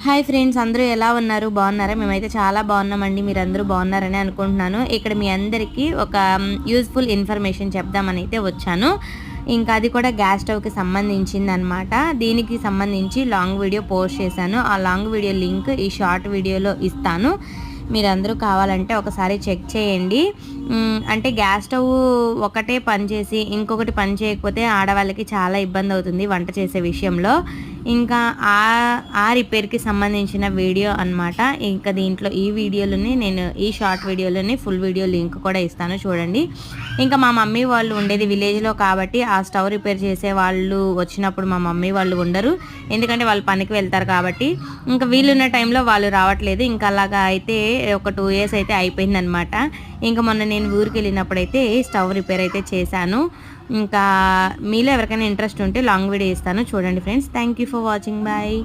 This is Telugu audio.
హాయ్ ఫ్రెండ్స్, అందరూ ఎలా ఉన్నారు? బాగున్నారా? మేమైతే చాలా బాగున్నామండి. మీరందరూ బాగున్నారని అనుకుంటున్నాను. ఇక్కడ మీ అందరికీ ఒక యూజ్ఫుల్ ఇన్ఫర్మేషన్ చెప్దామని అయితే వచ్చాను. ఇంకా అది కూడా గ్యాస్ స్టవ్కి సంబంధించిందనమాట. దీనికి సంబంధించి లాంగ్ వీడియో పోస్ట్ చేశాను. ఆ లాంగ్ వీడియో లింక్ ఈ షార్ట్ వీడియోలో ఇస్తాను. మీరందరూ కావాలంటే ఒకసారి చెక్ చేయండి. అంటే గ్యాస్ స్టవ్ ఒకటే పని చేసి ఇంకొకటి పని చేయకపోతే ఆడవాళ్ళకి చాలా ఇబ్బంది అవుతుంది వంట చేసే విషయంలో. ఇంకా ఆ రిపేర్కి సంబంధించిన వీడియో అనమాట. ఇంకా దీంట్లో ఈ వీడియోలోనే నేను ఈ షార్ట్ వీడియోలోనే ఫుల్ వీడియో లింక్ కూడా ఇస్తాను, చూడండి. ఇంకా మా మమ్మీ వాళ్ళు ఉండేది విలేజ్లో కాబట్టి ఆ స్టవ్ రిపేర్ చేసే వాళ్ళు వచ్చినప్పుడు మా మమ్మీ వాళ్ళు ఉండరు, ఎందుకంటే వాళ్ళు పనికి వెళ్తారు కాబట్టి. ఇంకా వీళ్ళున్న టైంలో వాళ్ళు రావట్లేదు. ఇంకా అలాగా అయితే ఒక 2 years అయితే అయిపోయిందనమాట. ఇంకా మొన్న నేను ఊరికి వెళ్ళినప్పుడైతే స్టవ్ రిపేర్ అయితే చేశాను. ఇంకా మీలో ఎవరికైనా ఇంట్రెస్ట్ ఉంటే లాంగ్ వీడియో ఇస్తాను, చూడండి friends. Thank you for watching. Bye.